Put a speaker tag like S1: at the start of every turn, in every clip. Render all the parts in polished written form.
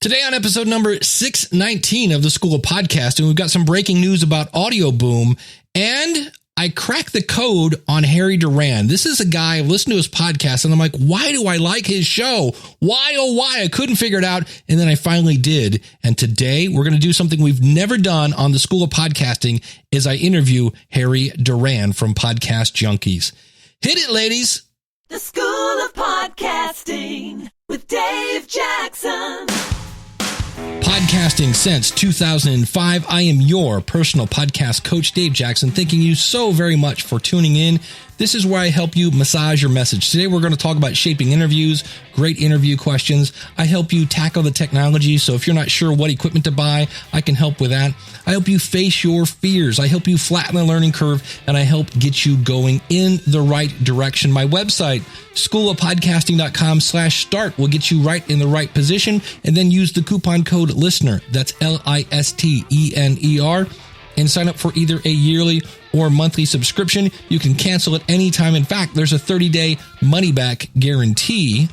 S1: Today on episode number 619 of the School of Podcasting, we've got some breaking news about Audio Boom, and I cracked the code on Harry Duran. This is a guy, I've listened to his podcast, and I'm like, why do I like his show? Why, oh, why? I couldn't figure it out, and then I finally did. And today, we're going to do something we've never done on the School of Podcasting, is I interview Harry Duran from Podcast Junkies. Hit it, ladies!
S2: The School of Podcasting with Dave Jackson.
S1: Podcasting since 2005. I am your personal podcast coach, Dave Jackson, thanking you so very much for tuning in. This is where I help you massage your message. Today, we're going to talk about shaping interviews, great interview questions. I help you tackle the technology. So if you're not sure what equipment to buy, I can help with that. I help you face your fears. I help you flatten the learning curve, and I help get you going in the right direction. My website, schoolofpodcasting.com/start, will get you right in the right position, and then use the coupon code LISTENER. That's LISTENER. And sign up for either a yearly or monthly subscription. You can cancel at any time. In fact, there's a 30-day money-back guarantee.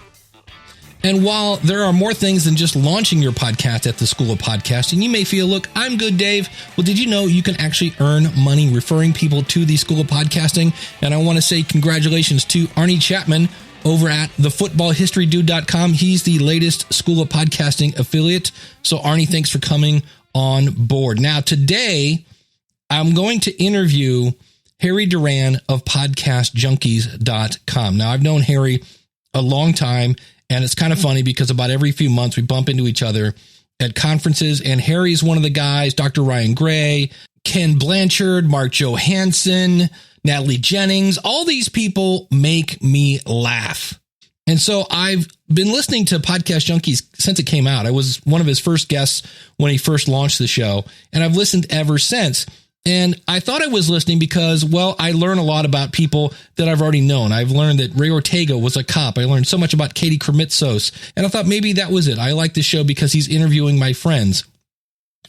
S1: And while there are more things than just launching your podcast at the School of Podcasting, you may feel, look, I'm good, Dave. Well, did you know you can actually earn money referring people to the School of Podcasting? And I want to say congratulations to Arnie Chapman over at thefootballhistorydude.com. He's the latest School of Podcasting affiliate. So Arnie, thanks for coming on board. Now, today, I'm going to interview Harry Duran of podcastjunkies.com. Now, I've known Harry a long time, and it's kind of funny because about every few months we bump into each other at conferences, and Harry's one of the guys, Dr. Ryan Gray, Ken Blanchard, Mark Johansson, Natalie Jennings. All these people make me laugh. And so I've been listening to Podcast Junkies since it came out. I was one of his first guests when he first launched the show, and I've listened ever since. And I thought I was listening because, well, I learn a lot about people that I've already known. I've learned that Ray Ortega was a cop. I learned so much about Katie Krimitsos, and I thought maybe that was it. I like the show because he's interviewing my friends.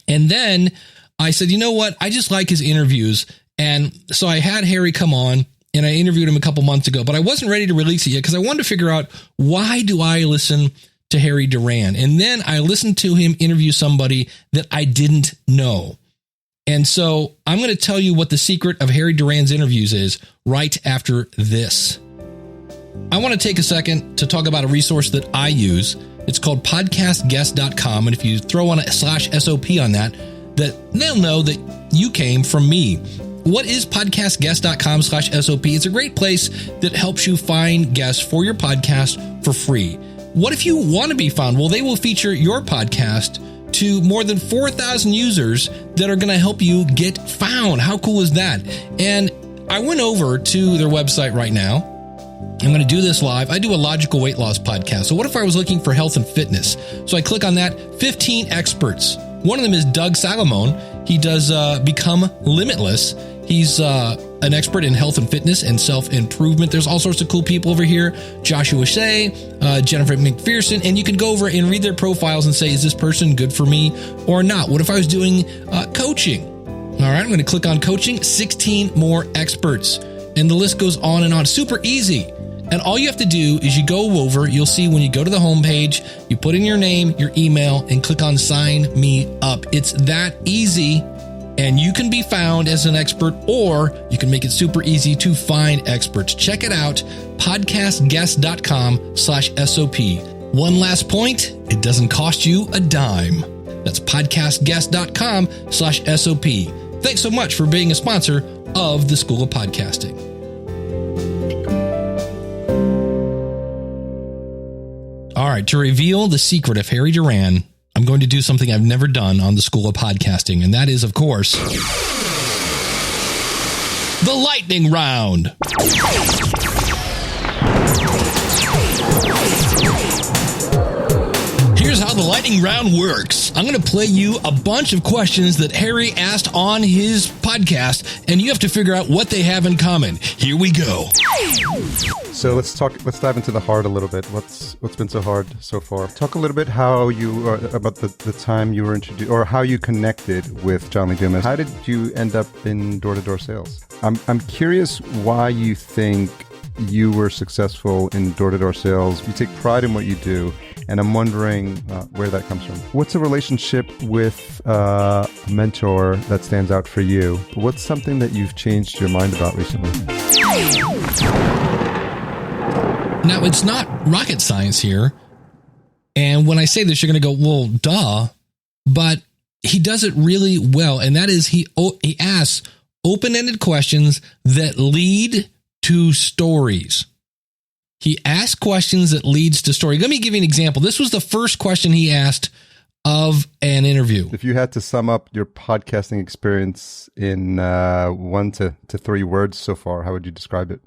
S1: And then I said, you know what? I just like his interviews. And so I had Harry come on, and I interviewed him a couple months ago, but I wasn't ready to release it yet because I wanted to figure out, why do I listen to Harry Duran? And then I listened to him interview somebody that I didn't know. And so I'm going to tell you what the secret of Harry Duran's interviews is right after this. I want to take a second to talk about a resource that I use. It's called podcastguest.com. And if you throw on a /SOP on that they'll know that you came from me. What is podcastguest.com /SOP? It's a great place that helps you find guests for your podcast for free. What if you want to be found? Well, they will feature your podcast to more than 4,000 users that are going to help you get found. How cool is that? And I went over to their website right now. I'm going to do this live. I do a logical weight loss podcast. So what if I was looking for health and fitness? So I click on that. 15 experts. One of them is Doug Salamone. He does Become Limitless. He's an expert in health and fitness and self-improvement. There's all sorts of cool people over here. Joshua Shea, Jennifer McPherson, and you can go over and read their profiles and say, is this person good for me or not? What if I was doing coaching? All right, I'm going to click on coaching, 16 more experts, and the list goes on and on. Super easy. And all you have to do is you go over, you'll see when you go to the homepage, you put in your name, your email, and click on sign me up. It's that easy. And you can be found as an expert, or you can make it super easy to find experts. Check it out, podcastguest.com /SOP. One last point, it doesn't cost you a dime. That's podcastguest.com /SOP. Thanks so much for being a sponsor of the School of Podcasting. All right, to reveal the secret of Harry Duran, I'm going to do something I've never done on the School of Podcasting, and that is, of course, the lightning round. Here's how the lightning round works. I'm going to play you a bunch of questions that Harry asked on his podcast, and you have to figure out what they have in common. Here we go.
S3: So let's dive into the hard a little bit. What's been so hard so far? Talk a little bit how you about the time you were introduced, or how you connected with John Lee Dumas. How did you end up in door-to-door sales? I'm curious why you think you were successful in door-to-door sales. You take pride in what you do, And I'm wondering where that comes from. What's a relationship with a mentor that stands out for you? What's something that you've changed your mind about recently?
S1: Now, it's not rocket science here. And when I say this, you're going to go, well, duh. But he does it really well. And that is he asks open-ended questions that lead to stories. He asks questions that leads to story. Let me give you an example. This was the first question he asked of an interview.
S3: If you had to sum up your podcasting experience in 1 to 3 words so far, how would you describe it?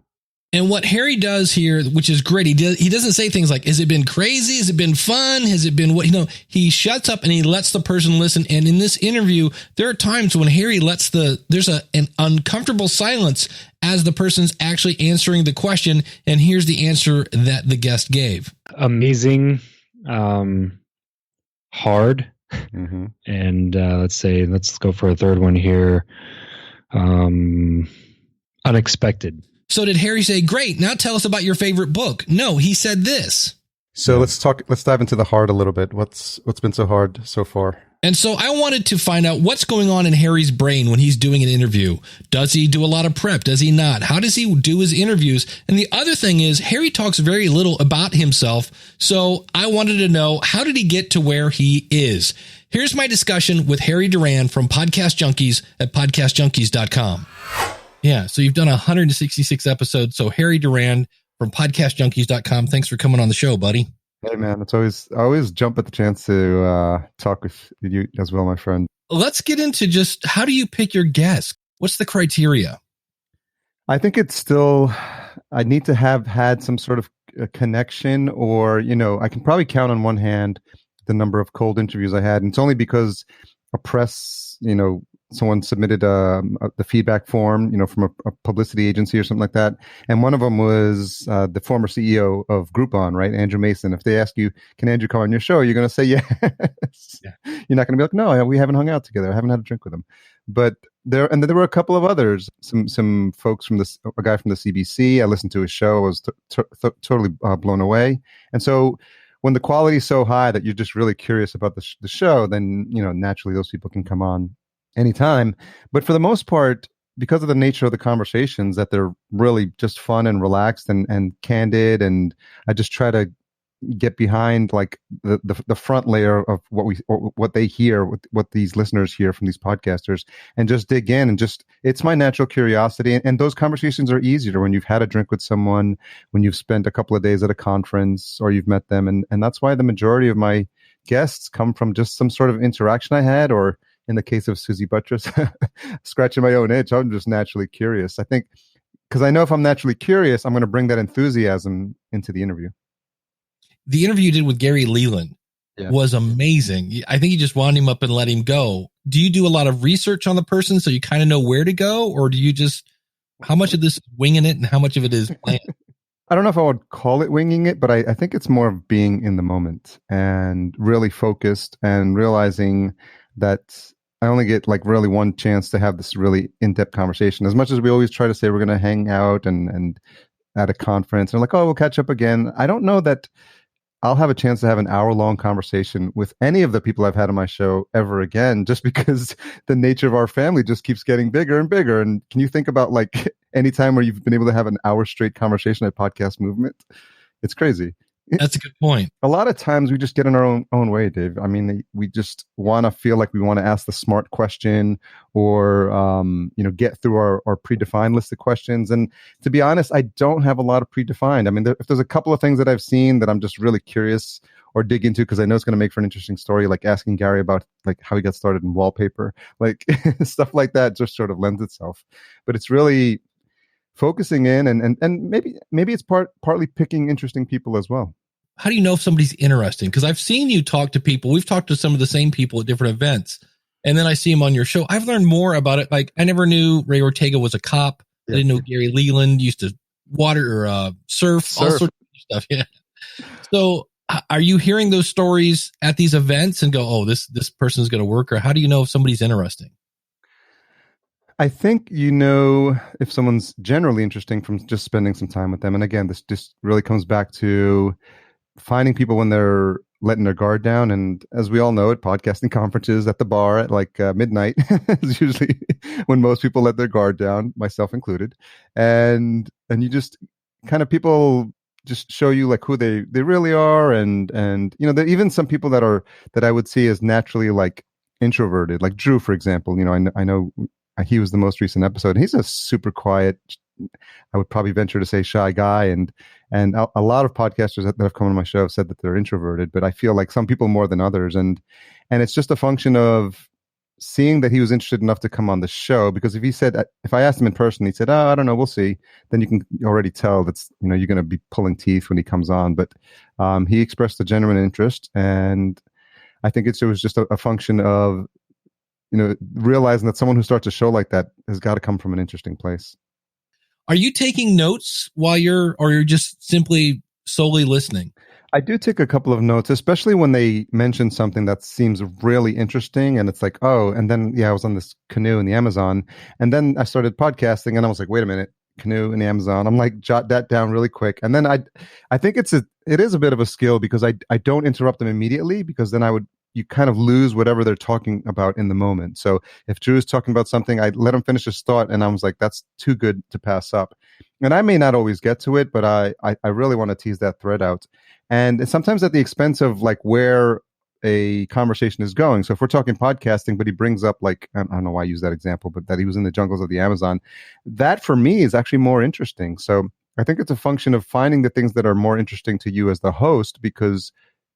S1: And what Harry does here, which is great, he doesn't say things like, has it been crazy? Has it been fun? Has it been what? He shuts up and he lets the person listen. And in this interview, there are times when Harry there's an uncomfortable silence as the person's actually answering the question. And here's the answer that the guest gave.
S4: Amazing, hard. Mm-hmm. And let's go for a third one here. Unexpected.
S1: So did Harry say, great, now tell us about your favorite book? No, he said this.
S3: So let's dive into the hard a little bit. What's been so hard so far?
S1: And so I wanted to find out what's going on in Harry's brain when he's doing an interview. Does he do a lot of prep? Does he not? How does he do his interviews? And the other thing is Harry talks very little about himself. So I wanted to know, how did he get to where he is? Here's my discussion with Harry Duran from Podcast Junkies at podcastjunkies.com. Yeah, so you've done 166 episodes. So Harry Duran from podcastjunkies.com. Thanks for coming on the show, buddy.
S3: Hey, man. I always jump at the chance to talk with you as well, my friend.
S1: Let's get into just how do you pick your guests? What's the criteria?
S3: I think it's still, I need to have had some sort of a connection, or, I can probably count on one hand the number of cold interviews I had. And it's only because a press, someone submitted the feedback form, from a publicity agency or something like that. And one of them was the former CEO of Groupon, right? Andrew Mason. If they ask you, can Andrew come on your show? You're going to say yes. Yeah. You're not going to be like, no, we haven't hung out together. I haven't had a drink with him. But there were a couple of others, some folks a guy from the CBC. I listened to his show. I was totally blown away. And so when the quality is so high that you're just really curious about the show, then, naturally those people can come on anytime. But for the most part, because of the nature of the conversations, that they're really just fun and relaxed and candid, and I just try to get behind like the front layer of what they hear, what these listeners hear from these podcasters, and just dig in and it's my natural curiosity. And those conversations are easier when you've had a drink with someone, when you've spent a couple of days at a conference or you've met them. And that's why the majority of my guests come from just some sort of interaction I had, or in the case of Susie Buttress, scratching my own itch. I'm just naturally curious. I think because I know if I'm naturally curious, I'm going to bring that enthusiasm into the interview.
S1: The interview you did with Gary Leland was amazing. I think you just wound him up and let him go. Do you do a lot of research on the person so you kind of know where to go? Or do you how much of this is winging it and how much of it is planned?
S3: I don't know if I would call it winging it, but I think it's more of being in the moment and really focused and realizing that I only get like really one chance to have this really in-depth conversation. As much as we always try to say we're going to hang out and at a conference and like, oh, we'll catch up again. I don't know that I'll have a chance to have an hour-long conversation with any of the people I've had on my show ever again, just because the nature of our family just keeps getting bigger and bigger. And can you think about like any time where you've been able to have an hour straight conversation at Podcast Movement? It's crazy.
S1: That's a good point.
S3: A lot of times we just get in our own way, Dave. I mean, we just want to feel like we want to ask the smart question or, get through our predefined list of questions. And to be honest, I don't have a lot of predefined. I mean, if there's a couple of things that I've seen that I'm just really curious or dig into because I know it's going to make for an interesting story, like asking Gary about like how he got started in wallpaper, like stuff like that just sort of lends itself. But it's really focusing in and maybe it's partly picking interesting people as well.
S1: How do you know if somebody's interesting? Because I've seen you talk to people. We've talked to some of the same people at different events. And then I see him on your show. I've learned more about it. Like I never knew Ray Ortega was a cop. Yeah. I didn't know Gary Leland used to water or surf, all sorts of stuff. Yeah. So are you hearing those stories at these events and go, oh, this person's going to work? Or how do you know if somebody's interesting?
S3: I think if someone's generally interesting from just spending some time with them. And again, this just really comes back to finding people when they're letting their guard down. And as we all know, at podcasting conferences at the bar at like midnight is usually when most people let their guard down, myself included. And you just kind of people just show you like who they really are. And there even some people that I would see as naturally like introverted, like Drew, for example. I know he was the most recent episode. He's a super quiet, I would probably venture to say shy guy. And a lot of podcasters that have come on my show have said that they're introverted, but I feel like some people more than others. And it's just a function of seeing that he was interested enough to come on the show, because if I asked him in person, he said, "Oh, I don't know, we'll see." Then you can already tell that's, you're going to be pulling teeth when he comes on. But he expressed a genuine interest. And I think it was just a function of, realizing that someone who starts a show like that has got to come from an interesting place.
S1: Are you taking notes or you're just simply solely listening?
S3: I do take a couple of notes, especially when they mention something that seems really interesting. And it's like, oh, and then, I was on this canoe in the Amazon. And then I started podcasting and I was like, wait a minute, canoe in the Amazon. I'm like, jot that down really quick. And then I think it is a bit of a skill, because I don't interrupt them immediately, because then you kind of lose whatever they're talking about in the moment. So if Drew is talking about something, I let him finish his thought, and I was like, that's too good to pass up. And I may not always get to it, but I really want to tease that thread out. And sometimes at the expense of like where a conversation is going. So if we're talking podcasting, but he brings up like, I don't know why I use that example, but that he was in the jungles of the Amazon, that for me is actually more interesting. So I think it's a function of finding the things that are more interesting to you as the host, because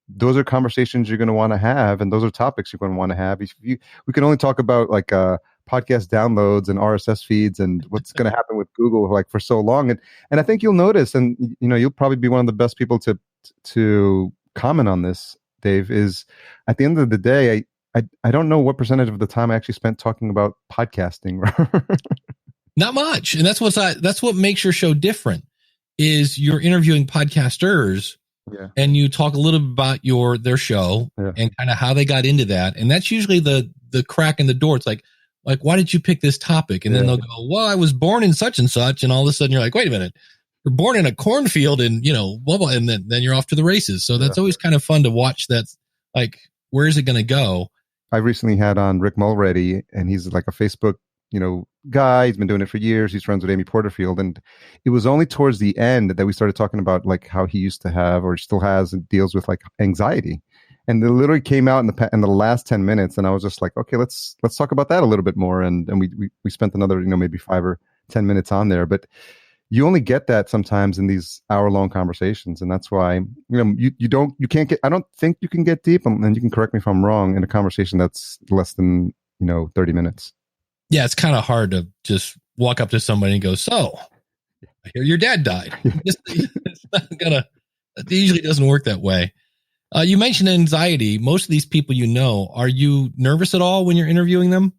S3: those are conversations you're going to want to have, and those are topics you're going to want to have. We can only talk about like podcast downloads and RSS feeds and what's going to happen with Google like for so long, and I think you'll notice, and you'll probably be one of the best people to comment on this, Dave. Is at the end of the day, I don't know what percentage of the time I actually spent talking about podcasting.
S1: Not much, and that's what makes your show different. Is you're interviewing podcasters.
S3: Yeah.
S1: And you talk a little bit about their show and kind of how they got into that. And that's usually the crack in the door. It's like, why did you pick this topic? And then they'll go, well, I was born in such and such. And all of a sudden you're like, wait a minute, you're born in a cornfield and, blah, blah. And then you're off to the races. So that's always kind of fun to watch. That's like, where is it going to go?
S3: I recently had on Rick Mulready, and he's like a Facebook guy. He's been doing it for years. He's friends with Amy Porterfield. And it was only towards the end that we started talking about like how he used to have, or still has, and deals with like anxiety. And it literally came out in the last 10 minutes. And I was just like, okay, let's talk about that a little bit more. And we spent another, maybe 5 or 10 minutes on there. But you only get that sometimes in these hour-long conversations. And that's why, you can't get, I don't think you can get deep, and you can correct me if I'm wrong, in a conversation that's less than, 30 minutes.
S1: Yeah, it's kind of hard to just walk up to somebody and go, so, I hear your dad died. It's not gonna, it usually doesn't work that way. You mentioned anxiety. Most of these people are you nervous at all when you're interviewing them?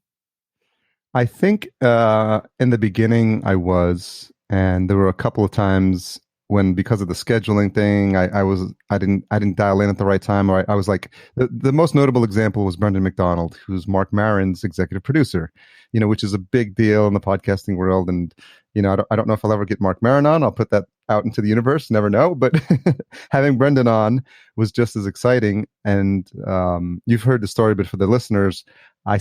S3: I think in the beginning I was, and there were a couple of times when, because of the scheduling thing, I didn't dial in at the right time, or I was like, the most notable example was Brendan McDonald, who's Mark Maron's executive producer, which is a big deal in the podcasting world. And, I don't know if I'll ever get Mark Maron on. I'll put that out into the universe. Never know. But having Brendan on was just as exciting. And you've heard the story, but for the listeners, I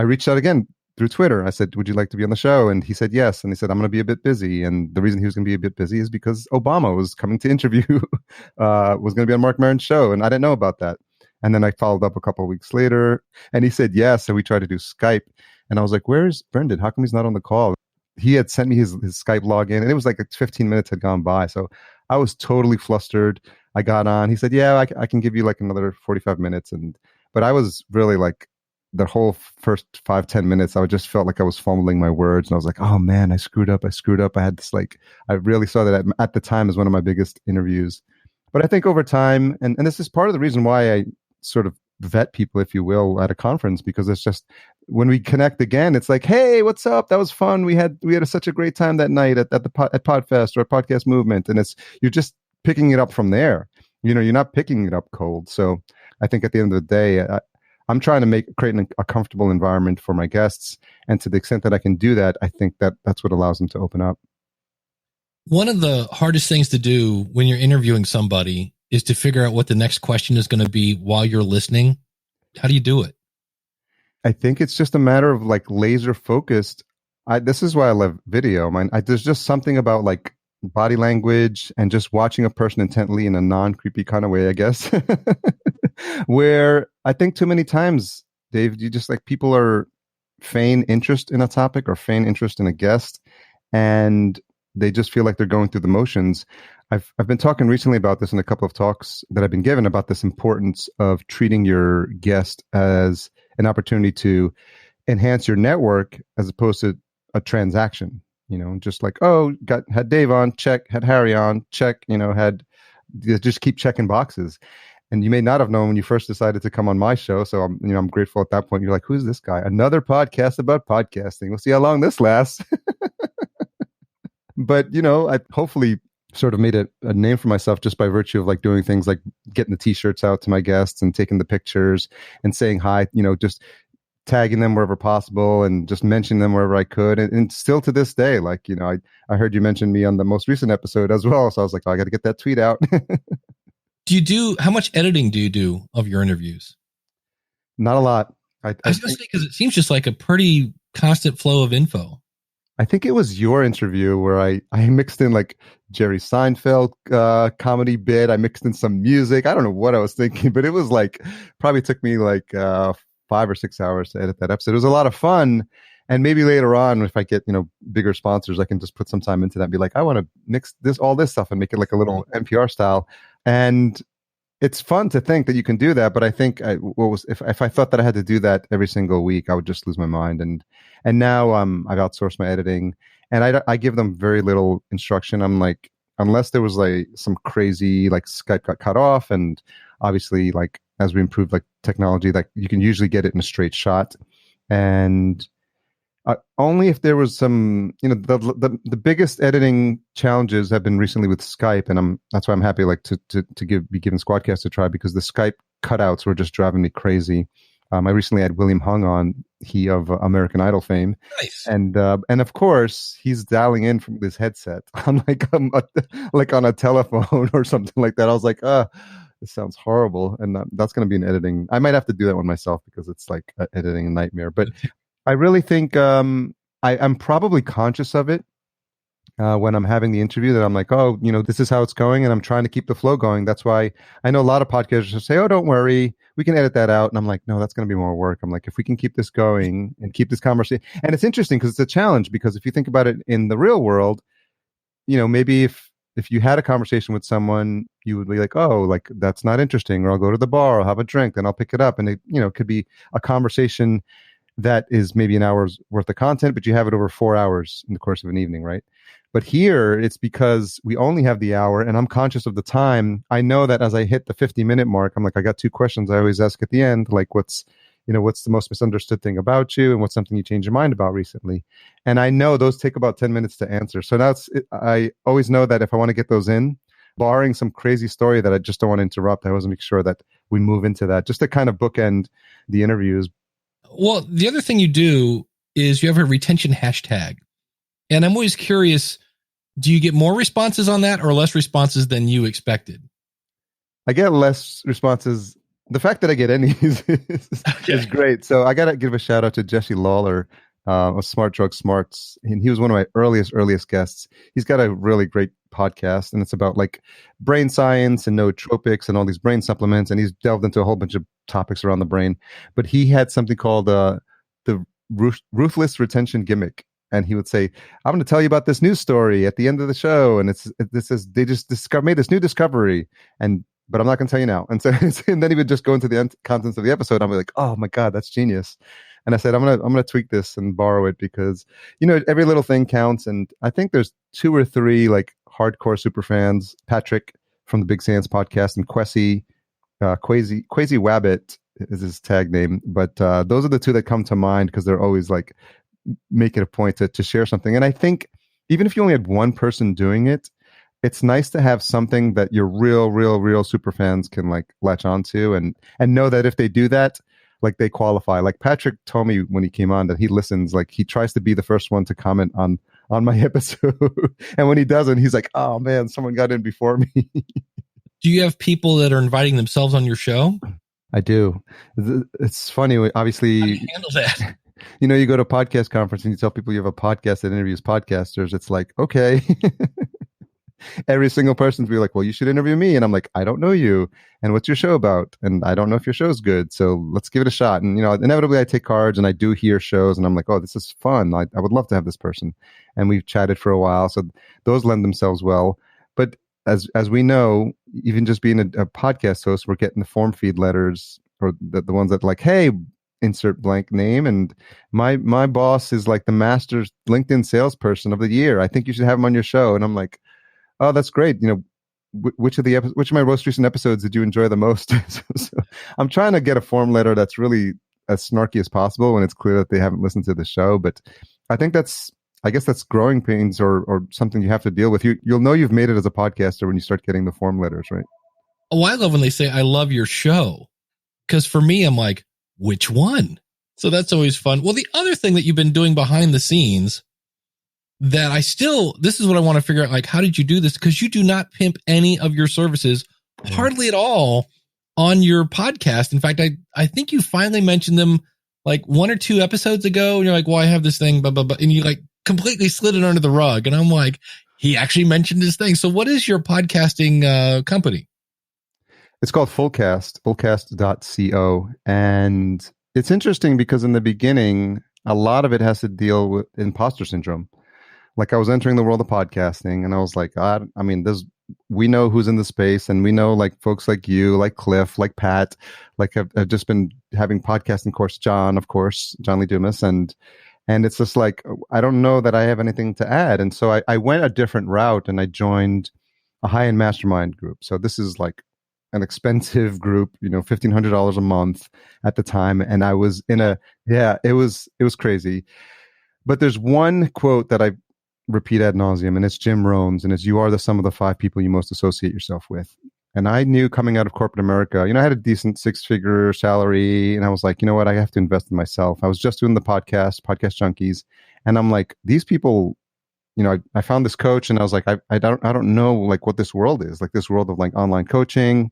S3: reached out again through Twitter. I said, would you like to be on the show? And he said yes. And he said, I'm going to be a bit busy. And the reason he was going to be a bit busy is because Obama was coming to interview, was going to be on Mark Maron's show. And I didn't know about that. And then I followed up a couple of weeks later, and he said yes. And we tried to do Skype. And I was like, where's Brendan? How come he's not on the call? He had sent me his Skype login, and it was like 15 minutes had gone by. So I was totally flustered. I got on. He said, yeah, I can give you like another 45 minutes. But I was really like, the whole first 5-10 minutes, I just felt like I was fumbling my words, and I was like, oh man, I screwed up. I had this, like, I really saw that at the time as one of my biggest interviews. But I think over time, and this is part of the reason why I sort of vet people, if you will, at a conference, because it's just, when we connect again, it's like, hey, what's up? That was fun. We had such a great time that night at Podfest or at Podcast Movement. And you're just picking it up from there. You're not picking it up cold. So I think at the end of the day, I'm trying to create a comfortable environment for my guests. And to the extent that I can do that, I think that's what allows them to open up.
S1: One of the hardest things to do when you're interviewing somebody is to figure out what the next question is going to be while you're listening? How do you do it?
S3: I think it's just a matter of like laser focused. This is why I love video. There's just something about like body language and just watching a person intently in a non-creepy kind of way, I guess, where I think too many times, Dave, you just like people are feign interest in a topic or feign interest in a guest, and they just feel like they're going through the motions. I've been talking recently about this in a couple of talks that I've been given about this importance of treating your guest as an opportunity to enhance your network as opposed to a transaction. You know, just like, oh, had Dave on, check, had Harry on, check, you know, just keep checking boxes. And you may not have known when you first decided to come on my show. So I'm grateful at that point. You're like, who's this guy? Another podcast about podcasting. We'll see how long this lasts. But, you know, I hopefully sort of made a name for myself just by virtue of like doing things like getting the t-shirts out to my guests and taking the pictures and saying hi, you know, just tagging them wherever possible and just mentioning them wherever I could. And still to this day, like, you know, I heard you mention me on the most recent episode as well. So I was like, oh, I got to get that tweet out.
S1: How much editing do you do of your interviews?
S3: Not a lot.
S1: I was going to say, because it seems just like a pretty constant flow of info.
S3: I think it was your interview where I mixed in like Jerry Seinfeld comedy bit. I mixed in some music. I don't know what I was thinking, but it was like, probably took me like 5 or 6 hours to edit that episode. It was a lot of fun. And maybe later on, if I get, you know, bigger sponsors, I can just put some time into that and be like, I want to mix all this stuff and make it like a little NPR style. And it's fun to think that you can do that. But I think if I thought that I had to do that every single week, I would just lose my mind. And now I've outsourced my editing, and I give them very little instruction. I'm like, unless there was like some crazy, like Skype got cut off, and obviously like as we improve like technology, like you can usually get it in a straight shot. And only if there was some, you know, the biggest editing challenges have been recently with Skype, and that's why I'm happy like to be giving Squadcast a try, because the Skype cutouts were just driving me crazy. I recently had William Hung on, he of American Idol fame,
S1: nice.
S3: And of course he's dialing in from this headset on like on a telephone or something like that. I was like, this sounds horrible, and that's going to be an editing. I might have to do that one myself because it's like editing a nightmare, but. I really think I'm probably conscious of it when I'm having the interview, that I'm like, oh, you know, this is how it's going, and I'm trying to keep the flow going. That's why I know a lot of podcasters say, oh, don't worry, we can edit that out. And I'm like, no, that's going to be more work. I'm like, if we can keep this going and keep this conversation. And it's interesting because it's a challenge, because if you think about it in the real world, you know, maybe if you had a conversation with someone, you would be like, oh, like that's not interesting, or I'll go to the bar, I'll have a drink, then I'll pick it up. And it, you know, could be a conversation that is maybe an hour's worth of content, but you have it over 4 hours in the course of an evening, right? But here it's because we only have the hour, and I'm conscious of the time. I know that as I hit the 50-minute mark, I'm like, I got 2 questions I always ask at the end, like what's the most misunderstood thing about you, and what's something you changed your mind about recently? And I know those take about 10 minutes to answer. So now I always know that if I want to get those in, barring some crazy story that I just don't want to interrupt, I always make sure that we move into that just to kind of bookend the interviews.
S1: Well, the other thing you do is you have a retention hashtag. And I'm always curious, do you get more responses on that or less responses than you expected?
S3: I get less responses. The fact that I get any is great. So I got to give a shout out to Jesse Lawler of Smart Drug Smarts. And he was one of my earliest guests. He's got a really great podcast, and it's about like brain science and nootropics and all these brain supplements. And he's delved into a whole bunch of topics around the brain. But he had something called the ruthless retention gimmick. And he would say, I'm going to tell you about this news story at the end of the show. And this is they just made this new discovery. But I'm not going to tell you now. And so, and then he would just go into the contents of the episode. I'm like, oh my God, that's genius. And I said, I'm gonna tweak this and borrow it, because, you know, every little thing counts. And I think there's 2 or 3 like hardcore super fans, Patrick from the Big Sands podcast, and Quasi Wabbit is his tag name. But those are the 2 that come to mind, because they're always like make it a point to share something. And I think even if you only had one person doing it, it's nice to have something that your real super fans can like latch onto and know that if they do that, like they qualify. Like Patrick told me when he came on that he listens, like he tries to be the first one to comment on my episode. And when he doesn't, he's like, oh man, someone got in before me.
S1: Do you have people that are inviting themselves on your show?
S3: I do. It's funny. Obviously,
S1: how do you handle that?
S3: You go to a podcast conference and you tell people you have a podcast that interviews podcasters. It's like, okay. Every single person's be like, well, you should interview me. And I'm like, I don't know you. And what's your show about? And I don't know if your show's good. So let's give it a shot. And, inevitably I take cards and I do hear shows and I'm like, oh, this is fun. I would love to have this person. And we've chatted for a while. So those lend themselves well. But as we know, even just being a podcast host, we're getting the form feed letters or the ones that like, hey, insert blank name. And my boss is like the master LinkedIn salesperson of the year. I think you should have him on your show. And I'm like, oh, that's great. Which of my most recent episodes did you enjoy the most? So I'm trying to get a form letter that's really as snarky as possible when it's clear that they haven't listened to the show. But I think that's growing pains or something you have to deal with. You'll know you've made it as a podcaster when you start getting the form letters, right?
S1: Oh, I love when they say, I love your show. Because for me, I'm like, which one? So that's always fun. Well, the other thing that you've been doing behind the scenes that this is what I want to figure out. Like, how did you do this? Because you do not pimp any of your services hardly at all on your podcast. In fact, I think you finally mentioned them like 1 or 2 episodes ago. And you're like, well, I have this thing, blah, blah, blah. And you like completely slid it under the rug. And I'm like, he actually mentioned this thing. So what is your podcasting company?
S3: It's called fullcast.co. And it's interesting because in the beginning, a lot of it has to deal with imposter syndrome. Like I was entering the world of podcasting and I was like, we know who's in the space and we know like folks like you, like Cliff, like Pat, like I've just been having podcasting course, John Lee Dumas. And it's just like, I don't know that I have anything to add. And so I went a different route and I joined a high-end mastermind group. So this is like an expensive group, $1,500 a month at the time. And I was it was crazy. But there's one quote that I repeat ad nauseum, and it's Jim Rohn's, and it's, you are the sum of the 5 people you most associate yourself with. And I knew coming out of corporate America, I had a decent 6-figure salary, and I was like, you know what, I have to invest in myself. I was just doing the podcast Junkies, and I'm like, these people, I found this coach, and I was like, I don't know like what this world is, like this world of like online coaching.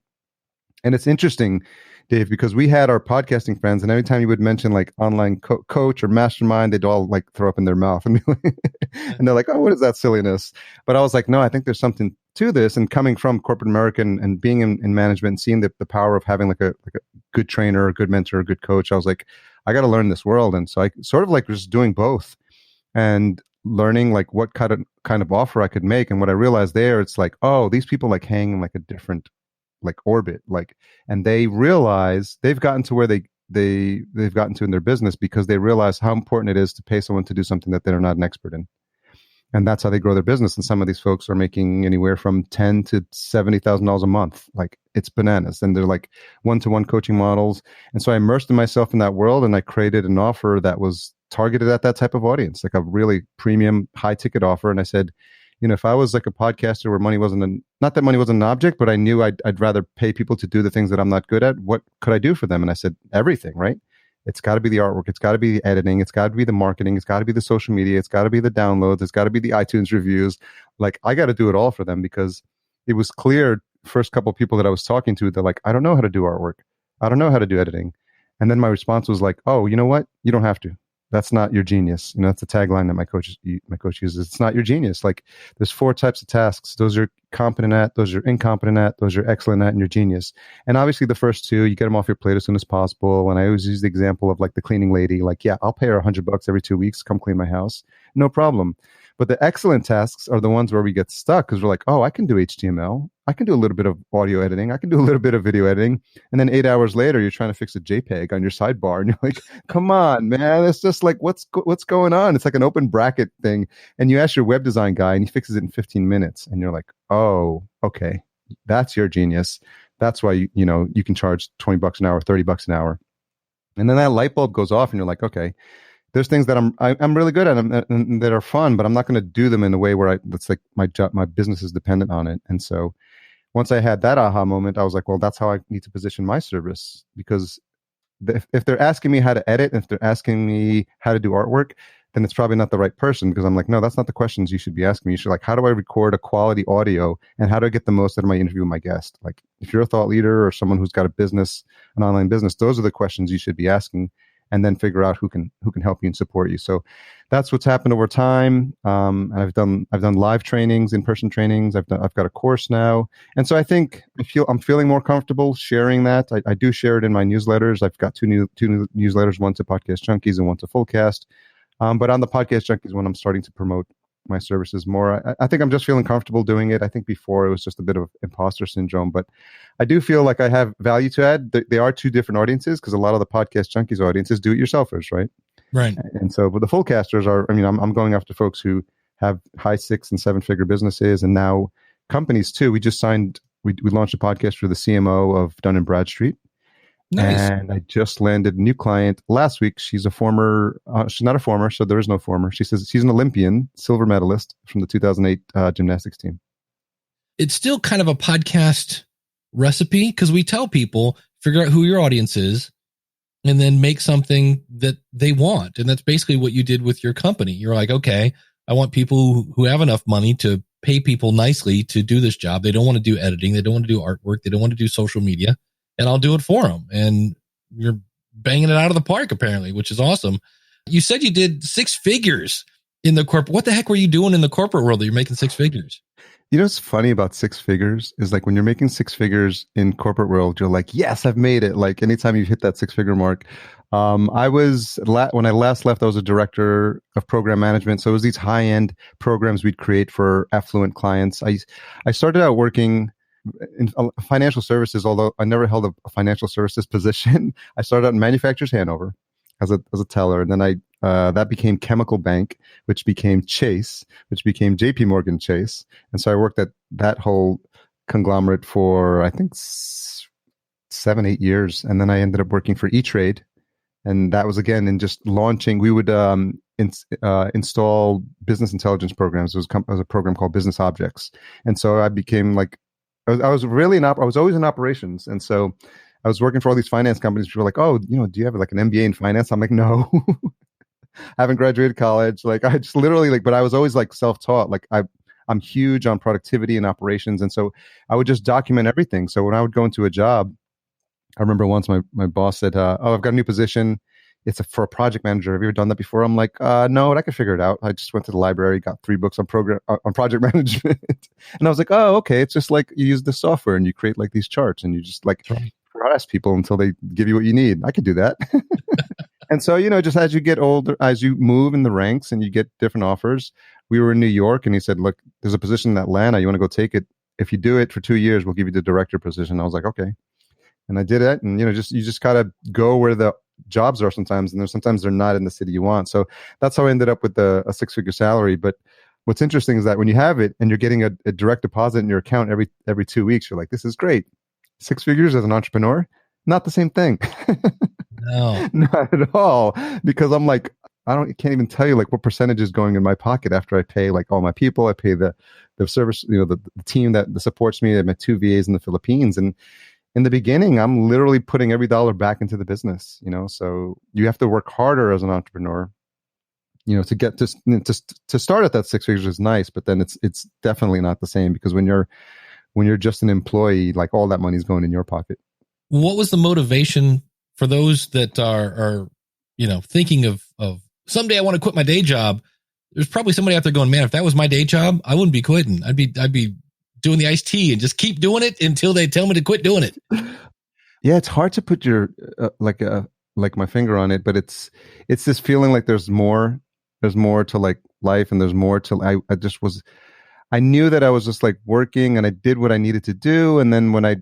S3: And it's interesting, Dave, because we had our podcasting friends, and every time you would mention like online coach or mastermind, they'd all like throw up in their mouth and they're like, oh, what is that silliness? But I was like, no, I think there's something to this. And coming from corporate America and being in management and seeing the power of having like a good trainer, a good mentor, a good coach, I was like, I got to learn this world. And so I sort of like was doing both and learning like what kind of offer I could make. And what I realized there, it's like, oh, these people like hang in like a different like orbit, like, and they realize they've gotten to where they've gotten to in their business because they realize how important it is to pay someone to do something that they're not an expert in. And that's how they grow their business. And some of these folks are making anywhere from $10,000 to $70,000 a month. Like it's bananas. And they're like one-to-one coaching models. And so I immersed myself in that world and I created an offer that was targeted at that type of audience, like a really premium high ticket offer. And I said, if I was like a podcaster where money wasn't not that money wasn't an object, but I knew I'd rather pay people to do the things that I'm not good at, what could I do for them? And I said, everything, right? It's got to be the artwork. It's got to be the editing. It's got to be the marketing. It's got to be the social media. It's got to be the downloads. It's got to be the iTunes reviews. Like I got to do it all for them because it was clear first couple of people that I was talking to, they're like, I don't know how to do artwork. I don't know how to do editing. And then my response was like, oh, you know what? You don't have to. That's not your genius. That's the tagline that my coach uses. It's not your genius. Like there's 4 types of tasks. Those are competent at, those are incompetent at, those are excellent at, and your genius. And obviously the first 2, you get them off your plate as soon as possible. And I always use the example of like the cleaning lady. Like, yeah, I'll pay her $100 every 2 weeks. Come clean my house. No problem. But the excellent tasks are the ones where we get stuck because we're like, oh, I can do HTML. I can do a little bit of audio editing. I can do a little bit of video editing. And then 8 hours later, you're trying to fix a JPEG on your sidebar. And you're like, come on, man. It's just like, what's going on? It's like an open bracket thing. And you ask your web design guy and he fixes it in 15 minutes. And you're like, oh, okay. That's your genius. That's why, you can charge $20 an hour, $30 an hour. And then that light bulb goes off and you're like, okay, there's things that I'm really good at and that are fun, but I'm not going to do them in a way where that's like my job, my business is dependent on it. And so once I had that aha moment, I was like, well, that's how I need to position my service because if they're asking me how to edit, and if they're asking me how to do artwork, then it's probably not the right person, because I'm like, no, that's not the questions you should be asking me. You should like, how do I record a quality audio and how do I get the most out of my interview with my guest? Like if you're a thought leader or someone who's got a business, an online business, those are the questions you should be asking, and then figure out who can help you and support you. So that's what's happened over time. And I've done live trainings, in-person trainings. I've got a course now. And so I think I'm feeling more comfortable sharing that. I do share it in my newsletters. I've got two new newsletters, one to Podcast Junkies and one to Fullcast. But on the Podcast Junkies one, I'm starting to promote my services more. I think I'm just feeling comfortable doing it. I think before it was just a bit of imposter syndrome, but I do feel like I have value to add. They are two different audiences, because a lot of the Podcast Junkies audiences do-it-yourselfers, right?
S1: Right.
S3: And so, but the Fullcasters are, I'm going after folks who have high 6 and 7 figure businesses, and now companies too. We launched a podcast for the CMO of Dun & Bradstreet.
S1: Nice.
S3: And I just landed a new client last week. She's a former, she's not a former, so there is no former. She says she's an Olympian, silver medalist from the 2008 gymnastics team.
S1: It's still kind of a podcast recipe, because we tell people, figure out who your audience is and then make something that they want. And that's basically what you did with your company. You're like, okay, I want people who have enough money to pay people nicely to do this job. They don't want to do editing. They don't want to do artwork. They don't want to do social media. And I'll do it for them. And you're banging it out of the park, apparently, which is awesome. You said you did 6 figures in the corporate. What the heck were you doing in the corporate world that you're making 6 figures?
S3: You know what's funny about 6 figures is like when you're making 6 figures in corporate world, you're like, yes, I've made it. Like anytime you hit that 6-figure mark. When I last left, I was a director of program management. So it was these high-end programs we'd create for affluent clients. I started out working in financial services, although I never held a financial services position. I started out in Manufacturers Hanover as a teller, and then that became Chemical Bank, which became Chase, which became JP Morgan Chase. And so I worked at that whole conglomerate for, I think, 7-8 years. And then I ended up working for E-Trade. And that was, again, in just launching. We would install business intelligence programs. It was a program called Business Objects. And so I became like, I was always in operations. And so I was working for all these finance companies. People were like, oh, do you have like an MBA in finance? I'm like, no, I haven't graduated college. Like I just literally but I was always like self-taught. Like I'm huge on productivity and operations. And so I would just document everything. So when I would go into a job, I remember once my boss said, oh, I've got a new position. It's for a project manager. Have you ever done that before? I'm like, no, but I could figure it out. I just went to the library, got 3 books on project management. And I was like, oh, okay. It's just like you use the software and you create like these charts and you just like harass people until they give you what you need. I could do that. And so, just as you get older, as you move in the ranks and you get different offers, we were in New York and he said, look, there's a position in Atlanta. You want to go take it? If you do it for 2 years, we'll give you the director position. I was like, okay. And I did it. And, you just got to go where the jobs are sometimes, and sometimes they're not in the city you want. So that's how I ended up with a 6-figure salary. But what's interesting is that when you have it and you're getting a direct deposit in your account every 2 weeks, you're like, this is great. 6 figures as an entrepreneur, not the same thing.
S1: No,
S3: not at all. Because I'm like, can't even tell you like what percentage is going in my pocket after I pay like all my people. I pay the service, the team that supports me. I have 2 VAs in the Philippines, and in the beginning, I'm literally putting every dollar back into the business, so you have to work harder as an entrepreneur, to get to start at that 6 figures is nice, but then it's definitely not the same, because when you're just an employee, like all that money's going in your pocket.
S1: What was the motivation for those that are thinking of someday I want to quit my day job? There's probably somebody out there going, man, if that was my day job, I wouldn't be quitting. I'd be doing the iced tea and just keep doing it until they tell me to quit doing it.
S3: Yeah, it's hard to put your like my finger on it, but it's this feeling like there's more to like life, and there's more to I knew that I was just like working, and I did what I needed to do, and then when I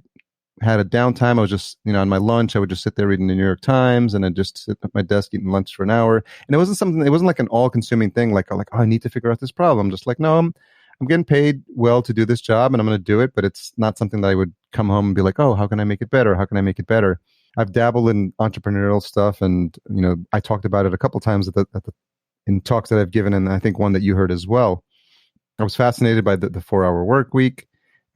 S3: had a downtime, I was just on my lunch, I would just sit there reading the New York Times, and I'd just sit at my desk eating lunch for an hour, and it wasn't like an all-consuming thing like oh, I need to figure out this problem. Just like, no, I'm getting paid well to do this job, and I'm going to do it, but it's not something that I would come home and be like, oh, how can I make it better? How can I make it better? I've dabbled in entrepreneurial stuff, and I talked about it a couple times in talks that I've given, and I think one that you heard as well. I was fascinated by the 4-hour work week,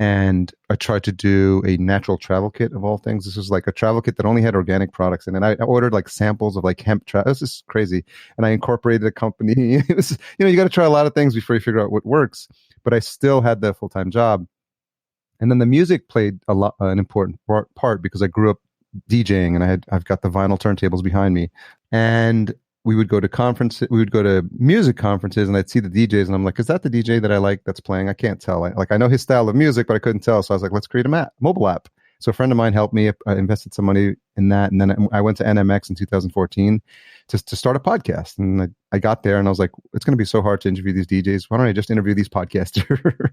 S3: and I tried to do a natural travel kit of all things. This was like a travel kit that only had organic products in it. And I ordered like samples of like hemp travel. This is crazy. And I incorporated a company. It was, you got to try a lot of things before you figure out what works. But I still had the full-time job. And then the music played an important part because I grew up DJing, and I've got the vinyl turntables behind me. And we would go to conferences, we would go to music conferences, and I'd see the DJs, and I'm like, is that the DJ that I like that's playing? I can't tell. I know his style of music, but I couldn't tell. So I was like, let's create a mobile app. So a friend of mine helped me. I invested some money in that. And then I went to NMX in 2014 to start a podcast. And I got there and I was like, it's going to be so hard to interview these DJs. Why don't I just interview these podcasters?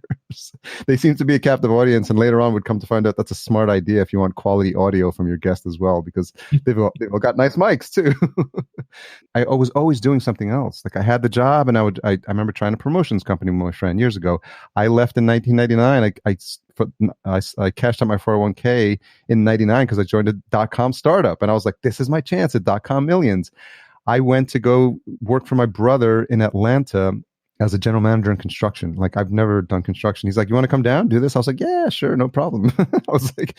S3: They seem to be a captive audience. And later on would come to find out that's a smart idea if you want quality audio from your guest as well, because they've all got nice mics too. I was always doing something else. Like I had the job, and I remember trying a promotions company with my friend years ago. I left in 1999. I cashed out my 401k in 99 because I joined a .com startup, and I was like, this is my chance at .com millions. I went to go work for my brother in Atlanta as a general manager in construction. Like, I've never done construction. He's like, you want to come down, do this? I was like, yeah, sure, no problem. I was like,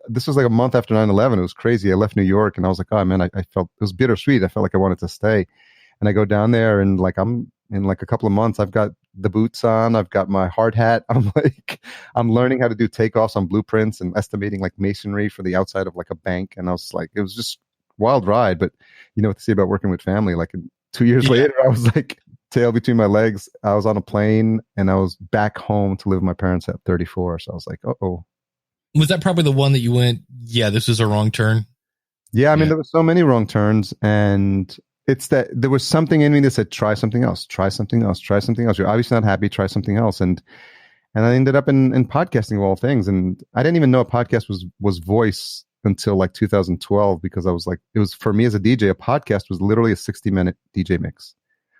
S3: this was like a month after 9/11. It was crazy. I left New York and I was like, oh man, I felt, it was bittersweet. I felt like I wanted to stay. And I go down there and like, I'm in like a couple of months, I've got the boots on, I've got my hard hat. I'm learning how to do takeoffs on blueprints and estimating like masonry for the outside of like a bank. And I was like, it was just wild ride. But you know what to say about working with family. Like 2 years later, I was like tail between my legs. I was on a plane and I was back home to live with my parents at 34. So I was like, uh-oh.
S1: Was that probably the one that you went, yeah, this is a wrong turn?
S3: Yeah, I mean, there were so many wrong turns, and it's that there was something in me that said, try something else, try something else, try something else. You're obviously not happy, try something else. And I ended up in podcasting of all things. And I didn't even know a podcast was voice until like 2012, because I was like, it was, for me as a DJ, a podcast was literally a 60-minute DJ mix.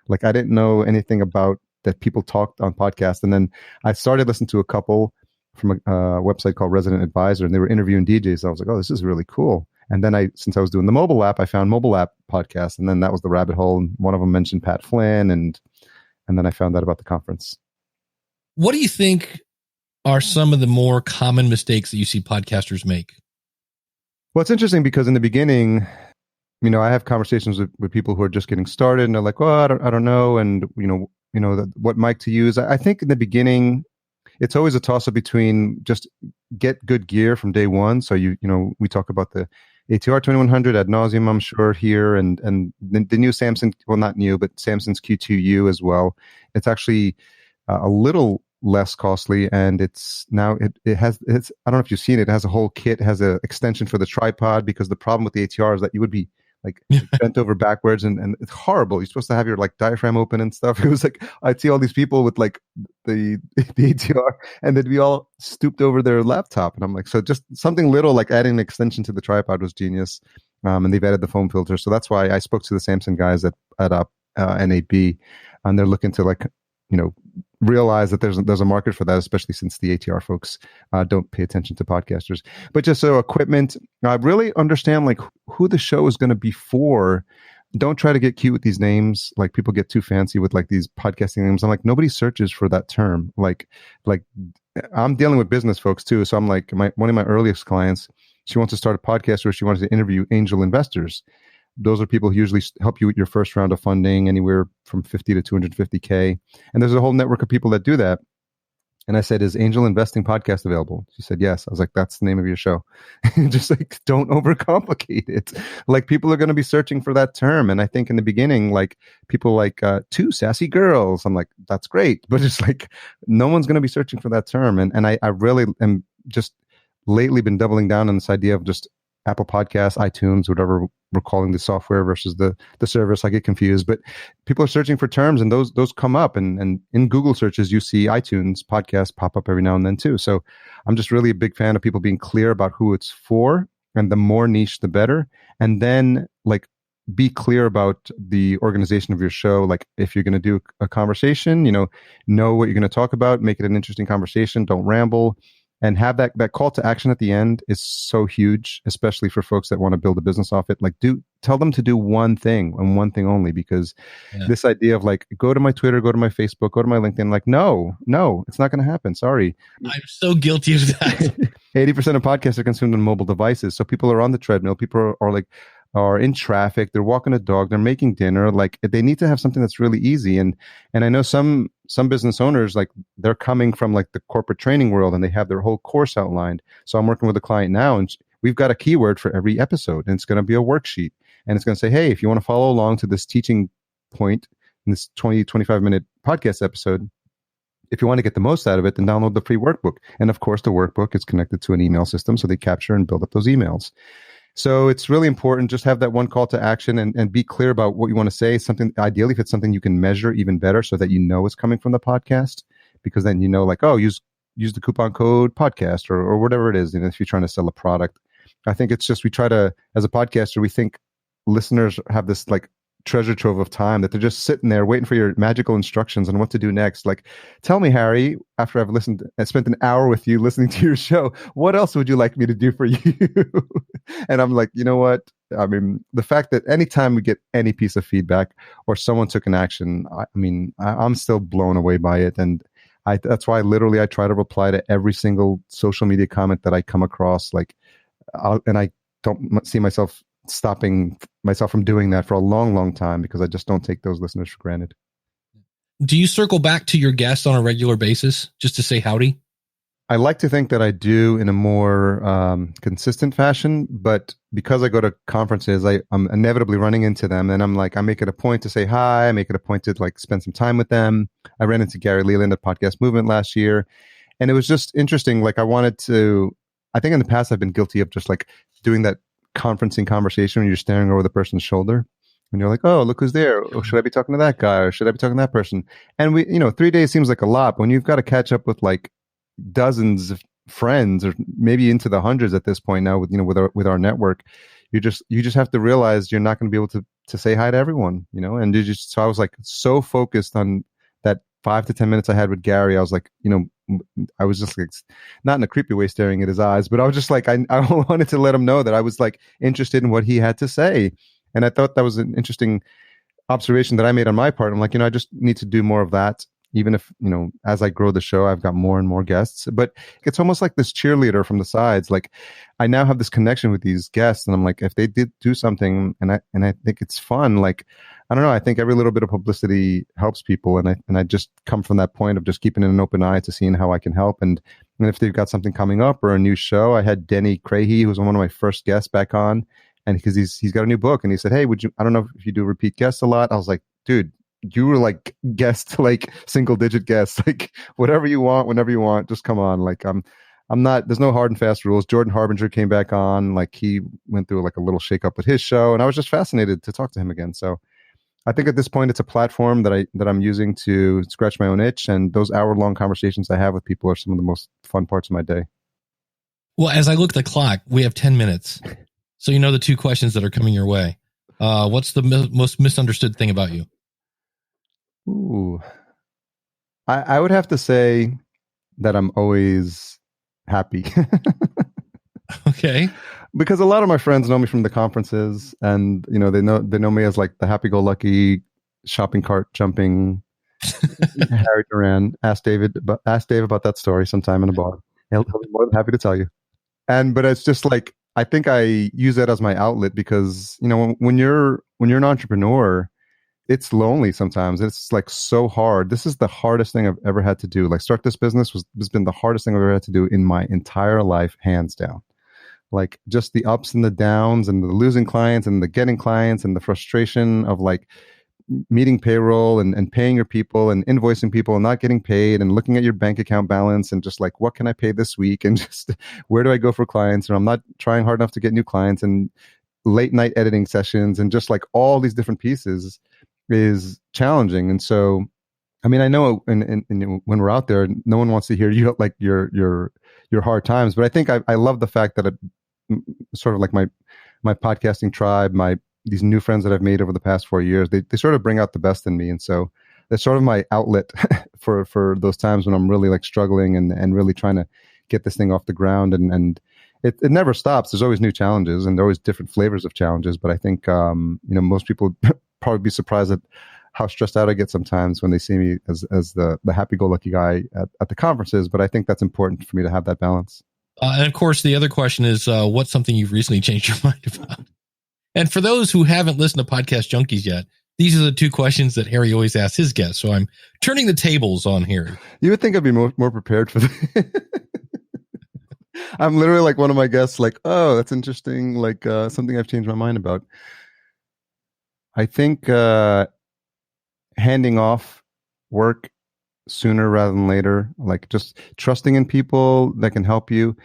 S3: Like, I didn't know anything about that people talked on podcasts. And then I started listening to a couple from a website called Resident Advisor, and they were interviewing DJs. I was like, oh, this is really cool. And then since I was doing the mobile app, I found mobile app podcasts, and then that was the rabbit hole. And one of them mentioned Pat Flynn, and then I found out about the conference.
S1: What do you think are some of the more common mistakes that you see podcasters make?
S3: Well, it's interesting because in the beginning, I have conversations with people who are just getting started, and they're like, well, I don't know. And, what mic to use. I think in the beginning, it's always a toss up between just get good gear from day one. So, we talk about the ATR 2100 ad nauseum, I'm sure, here, and the new Samsung, well, not new, but Samsung's Q2U as well. It's actually a little less costly, and it's now it has, I don't know if you've seen it, it has a whole kit. It has an extension for the tripod, because the problem with the ATR is that you would be like bent over backwards, and it's horrible. You're supposed to have your like diaphragm open and stuff. It was like, I'd see all these people with like the ATR, and they'd be all stooped over their laptop, and I'm like, so just something little like adding an extension to the tripod was genius. And they've added the foam filter, so that's why I spoke to the Samsung guys at NAB, and they're looking to like realize that there's a market for that, especially since the ATR folks don't pay attention to podcasters. But just so equipment, really understand like who the show is going to be for. Don't try to get cute with these names. Like, people get too fancy with like these podcasting names. I'm like, nobody searches for that term. Like I'm dealing with business folks too. So I'm like, one of my earliest clients, she wants to start a podcast where she wanted to interview angel investors. Those are people who usually help you with your first round of funding, anywhere from 50 to 250K. And there's a whole network of people that do that. And I said, is Angel Investing Podcast available? She said, yes. I was like, that's the name of your show. Just like, don't overcomplicate it. Like, people are going to be searching for that term. And I think in the beginning, like, people like two sassy girls. I'm like, that's great. But it's like, no one's going to be searching for that term. And I really am just lately been doubling down on this idea of just Apple Podcasts, iTunes, whatever we're calling the software versus the service. I get confused, but people are searching for terms, and those come up, and in Google searches, you see iTunes podcasts pop up every now and then too. So I'm just really a big fan of people being clear about who it's for, and the more niche, the better. And then like, be clear about the organization of your show. Like, if you're going to do a conversation, know what you're going to talk about, make it an interesting conversation. Don't ramble. And have that call to action at the end is so huge, especially for folks that want to build a business off it. Like, do tell them to do one thing and one thing only, because this idea of like, go to my Twitter, go to my Facebook, go to my LinkedIn, like, no, it's not going to happen. Sorry.
S1: I'm so guilty of that.
S3: 80% of podcasts are consumed on mobile devices. So people are on the treadmill. People are in traffic. They're walking a dog. They're making dinner. Like, they need to have something that's really easy. And I know some business owners, like, they're coming from like the corporate training world and they have their whole course outlined. So I'm working with a client now, and we've got a keyword for every episode, and it's going to be a worksheet. And it's going to say, hey, if you want to follow along to this teaching point in this 25 minute podcast episode, if you want to get the most out of it, then download the free workbook. And of course, the workbook is connected to an email system, so they capture and build up those emails. So it's really important. Just have that one call to action and be clear about what you want to say. Something, ideally, if it's something you can measure, even better, so that you know it's coming from the podcast, because then you know, like, oh, use the coupon code podcast or whatever it is. And if you're trying to sell a product, I think it's just, we try to, as a podcaster, we think listeners have this like treasure trove of time that they're just sitting there waiting for your magical instructions on what to do next. Like, tell me, Harry, after I've listened and spent an hour with you listening to your show, what else would you like me to do for you? And I'm like, you know what? I mean, the fact that anytime we get any piece of feedback or someone took an action, I'm still blown away by it. And that's why literally I try to reply to every single social media comment that I come across. Like, and I don't see myself stopping myself from doing that for a long, long time, because I just don't take those listeners for granted.
S1: Do you circle back to your guests on a regular basis just to say howdy?
S3: I like to think that I do in a more consistent fashion, but because I go to conferences, I'm inevitably running into them, and I'm like, I make it a point to say hi. I make it a point to like spend some time with them. I ran into Gary Leland at Podcast Movement last year, and it was just interesting. Like, I think in the past I've been guilty of just like doing that conferencing conversation when you're staring over the person's shoulder and you're like, oh, look who's there. Oh, should I be talking to that guy, or should I be talking to that person? And 3 days seems like a lot, but when you've got to catch up with like dozens of friends, or maybe into the hundreds at this point now with our network, you just have to realize you're not going to be able to say hi to everyone, and so I was like so focused on that 5 to 10 minutes I had with Gary. I was like, I was just like, not in a creepy way staring at his eyes, but I was just like, I wanted to let him know that I was like interested in what he had to say. And I thought that was an interesting observation that I made on my part. I'm like, I just need to do more of that. Even if, as I grow the show, I've got more and more guests, but it's almost like this cheerleader from the sides. Like, I now have this connection with these guests, and I'm like, if they did do something and I think it's fun, like, I don't know, I think every little bit of publicity helps people. And I just come from that point of just keeping an open eye to seeing how I can help. And if they've got something coming up or a new show, I had Denny Crahy, who was one of my first guests, back on, and because he's got a new book, and he said, hey, I don't know if you do repeat guests a lot. I was like, dude, you were like guest, like single digit guests, like whatever you want, whenever you want, just come on. Like, I'm not, there's no hard and fast rules. Jordan Harbinger came back on, like he went through like a little shakeup with his show, and I was just fascinated to talk to him again. So I think at this point, it's a platform that I'm using to scratch my own itch, and those hour-long conversations I have with people are some of the most fun parts of my day.
S1: Well, as I look at the clock, we have 10 minutes. So the 2 questions that are coming your way. What's the most misunderstood thing about you?
S3: Ooh, I would have to say that I'm always happy.
S1: Okay.
S3: Because a lot of my friends know me from the conferences, and they know me as like the happy-go-lucky shopping cart jumping Harry Duran. Ask Dave about that story sometime in a bar. He'll be more than happy to tell you. But it's just like, I think I use that as my outlet, because when you're an entrepreneur, it's lonely sometimes. It's like so hard. This is the hardest thing I've ever had to do. Like, start this business has been the hardest thing I've ever had to do in my entire life, hands down. Like, just the ups and the downs, and the losing clients, and the getting clients, and the frustration of like meeting payroll and paying your people and invoicing people and not getting paid, and looking at your bank account balance and just like, what can I pay this week? And just, where do I go for clients? And I'm not trying hard enough to get new clients, and late night editing sessions, and just like all these different pieces is challenging. And so, I mean, I know when we're out there, no one wants to hear you like your hard times, but I think I love the fact that sort of like my podcasting tribe, these new friends that I've made over the past 4 years, they sort of bring out the best in me. And so that's sort of my outlet for those times when I'm really like struggling and really trying to get this thing off the ground and it never stops. There's always new challenges, and there are always different flavors of challenges. But I think most people probably be surprised at how stressed out I get sometimes when they see me as the happy-go-lucky guy at the conferences. But I think that's important for me to have that balance.
S1: And of course, the other question is, what's something you've recently changed your mind about? And for those who haven't listened to Podcast Junkies yet, these are the two questions that Harry always asks his guests. So I'm turning the tables on Harry.
S3: You would think I'd be more prepared for that. I'm literally like one of my guests, like, oh, that's interesting. Like something I've changed my mind about. I think handing off work sooner rather than later, like just trusting in people that can help you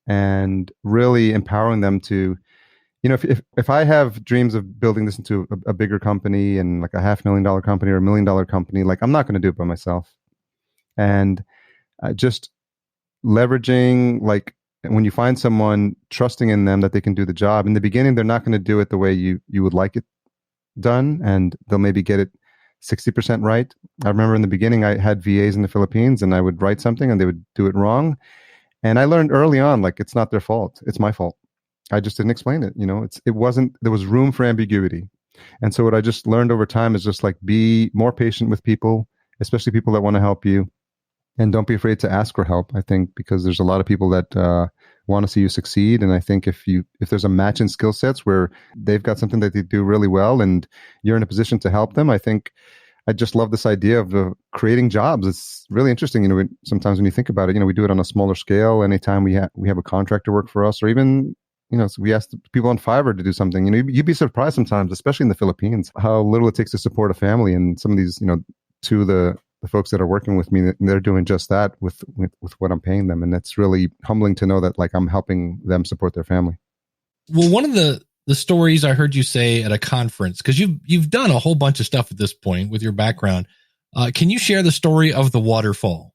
S3: and really empowering them to, if I have dreams of building this into a bigger company and like a $500,000 company or $1 million company, like I'm not going to do it by myself. And just leveraging, like when you find someone, trusting in them that they can do the job. In the beginning, they're not going to do it the way you would like it done, and they'll maybe get it 60% right. I remember in the beginning, I had VAs in the Philippines, and I would write something and they would do it wrong. And I learned early on, like, it's not their fault. It's my fault. I just didn't explain it. There was room for ambiguity. And so what I just learned over time is just like, be more patient with people, especially people that want to help you. And don't be afraid to ask for help, I think, because there's a lot of people that want to see you succeed. And I think if there's a match in skill sets where they've got something that they do really well and you're in a position to help them, I think I just love this idea of creating jobs. It's really interesting. Sometimes when you think about it, we do it on a smaller scale. Anytime we have a contractor work for us, or even, so we ask people on Fiverr to do something. You'd be surprised sometimes, especially in the Philippines, how little it takes to support a family. And some of these, two of the folks that are working with me, they're doing just that with what I'm paying them. And it's really humbling to know that, like, I'm helping them support their family.
S1: Well, one of the stories I heard you say at a conference, because you've done a whole bunch of stuff at this point with your background. Can you share the story of the waterfall?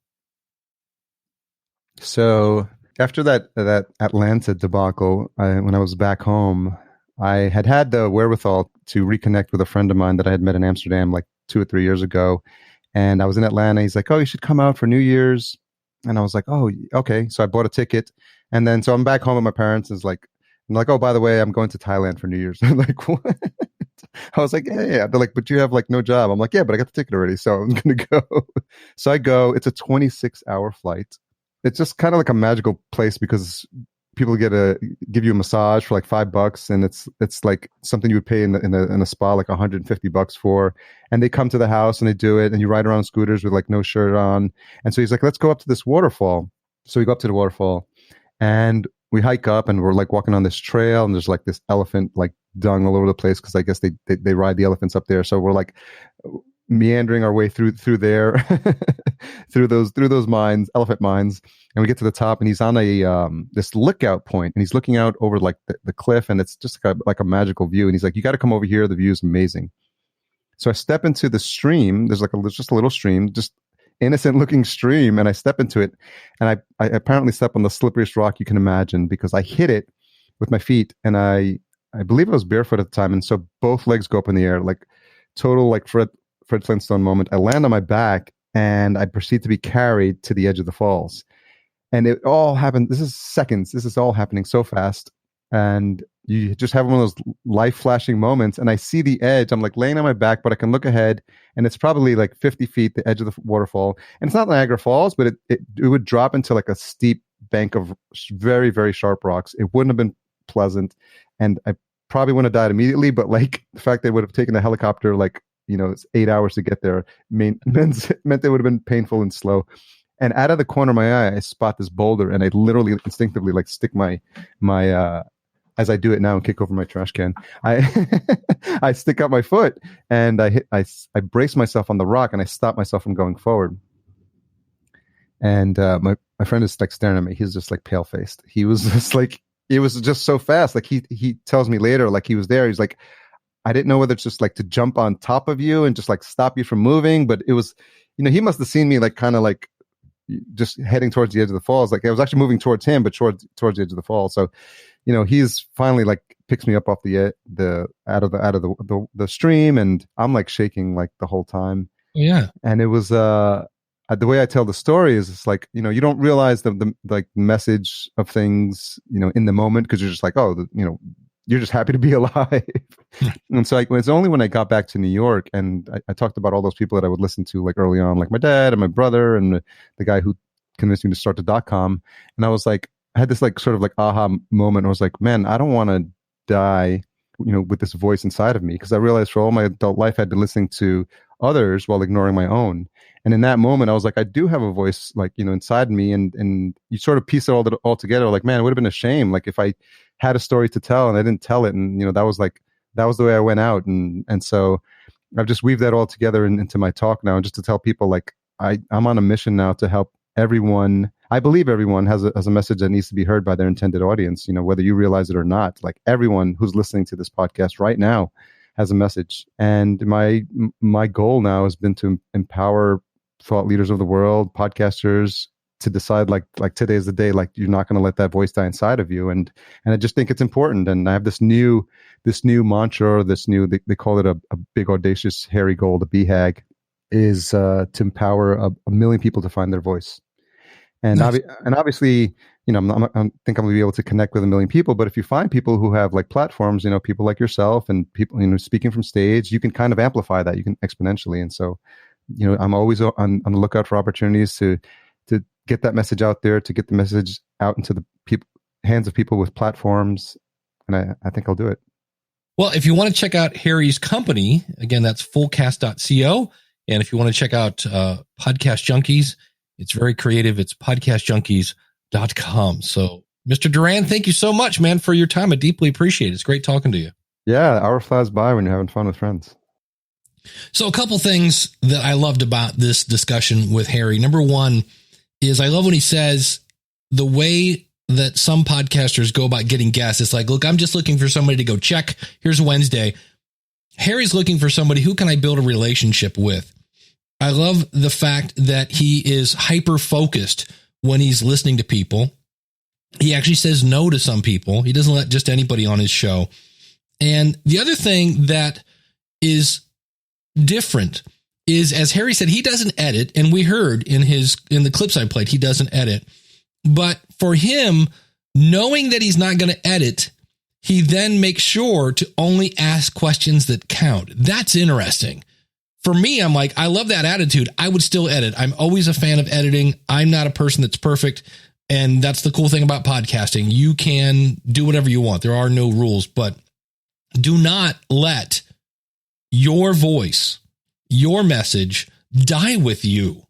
S3: So after that Atlanta debacle, when I was back home, I had the wherewithal to reconnect with a friend of mine that I had met in Amsterdam like 2 or 3 years ago. And I was in Atlanta. He's like, oh, you should come out for New Year's. And I was like, oh, okay. So I bought a ticket. And then, so I'm back home with my parents. I'm like, oh, by the way, I'm going to Thailand for New Year's. I'm like, what? I was like, yeah. They're like, but you have like no job. I'm like, yeah, but I got the ticket already. So I'm going to go. So I go. It's a 26-hour flight. It's just kind of like a magical place because people give you a massage for like $5, and it's like something you would pay in a spa like $150 for. And they come to the house and they do it, and you ride around scooters with like no shirt on. And so he's like, let's go up to this waterfall. So we go up to the waterfall, and we hike up, and we're like walking on this trail, and there's like this elephant like dung all over the place because I guess they ride the elephants up there. So we're like meandering our way through there, through those mines, elephant mines, and we get to the top, and he's on this lookout point, and he's looking out over like the cliff, and it's just like a magical view. And he's like, you got to come over here. The view is amazing. So I step into the stream. There's like just a little stream, just innocent looking stream, and I step into it, and I apparently step on the slipperiest rock you can imagine because I hit it with my feet, and I believe I was barefoot at the time, and so both legs go up in the air, like total like Fred Flintstone moment. I land on my back, and I proceed to be carried to the edge of the falls. And it all happened. This is seconds. This is all happening so fast. And you just have one of those life flashing moments. And I see the edge. I'm like laying on my back, but I can look ahead, and it's probably like 50 feet, the edge of the waterfall. And it's not Niagara Falls, but it would drop into like a steep bank of very, very sharp rocks. It wouldn't have been pleasant. And I probably wouldn't have died immediately, but like the fact they would have taken a helicopter, like, it's 8 hours to get there, meant they would have been painful and slow. And out of the corner of my eye, I spot this boulder, and I literally instinctively like stick my as I do it now and kick over my trash can. I stick out my foot, and I brace myself on the rock, and I stop myself from going forward. And my friend is like staring at me. He's just like pale faced. He was just like, it was just so fast. Like he tells me later, like he was there. He's like, I didn't know whether it's just like to jump on top of you and just like stop you from moving, but it was, he must have seen me like kind of like just heading towards the edge of the falls. Like I was actually moving towards him, but towards the edge of the fall. So, he's finally like picks me up off the out of the stream, and I'm like shaking like the whole time.
S1: Yeah.
S3: And it was the way I tell the story is it's like, you know, you don't realize the like message of things, you know, in the moment, because you're just like, oh, you know, you're just happy to be alive. And so it's only when I got back to New York and I talked about all those people that I would listen to like early on, like my dad and my brother and the guy who convinced me to start the .com. And I was like, I had this like sort of like aha moment. I was like, man, I don't want to die, you know, with this voice inside of me, because I realized for all my adult life I had been listening to others while ignoring my own. And in that moment, I was like, I do have a voice, like, you know, inside me. And you sort of piece it all together. Like, man, it would have been a shame. Like if I had a story to tell and I didn't tell it. And, you know, that was the way I went out. And so I've just weaved that all together into my talk now, just to tell people like, I'm on a mission now to help everyone. I believe everyone has a message that needs to be heard by their intended audience, you know, whether you realize it or not. Like everyone who's listening to this podcast right now has a message. And my goal now has been to empower thought leaders of the world, podcasters, to decide like today is the day, like you're not going to let that voice die inside of you. And I just think it's important. And I have this new mantra, they call it a big, audacious, hairy goal, the BHAG, is to empower a million people to find their voice. And
S1: Nice.
S3: Obviously, you know, I think I'm going to be able to connect with a million people. But if you find people who have like platforms, you know, people like yourself and people, you know, speaking from stage, you can kind of amplify that. You can exponentially. And so, you know, I'm always on the lookout for opportunities to get that message out there, to get the message out into the hands of people with platforms. And I think I'll do it.
S1: Well, if you want to check out Harry's company, again, that's fullcast.co. And if you want to check out Podcast Junkies, it's very creative. It's podcastjunkies.com. So, Mr. Duran, thank you so much, man, for your time. I deeply appreciate it. It's great talking to you.
S3: Yeah, the hour flies by when you're having fun with friends.
S1: So a couple things that I loved about this discussion with Harry. Number one is I love when he says the way that some podcasters go about getting guests. It's like, look, I'm just looking for somebody to go check. Here's Wednesday. Harry's looking for somebody who can I build a relationship with. I love the fact that he is hyper focused when he's listening to people. He actually says no to some people. He doesn't let just anybody on his show. And the other thing that is different is, as Harry said, he doesn't edit. And we heard in the clips I played, he doesn't edit. But for him, knowing that he's not going to edit, he then makes sure to only ask questions that count. That's interesting. For me, I'm like, I love that attitude. I would still edit. I'm always a fan of editing. I'm not a person that's perfect. And that's the cool thing about podcasting. You can do whatever you want. There are no rules, but do not let your voice, your message die with you.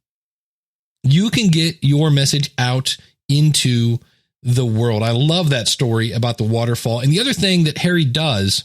S1: You can get your message out into the world. I love that story about the waterfall. And the other thing that Harry does,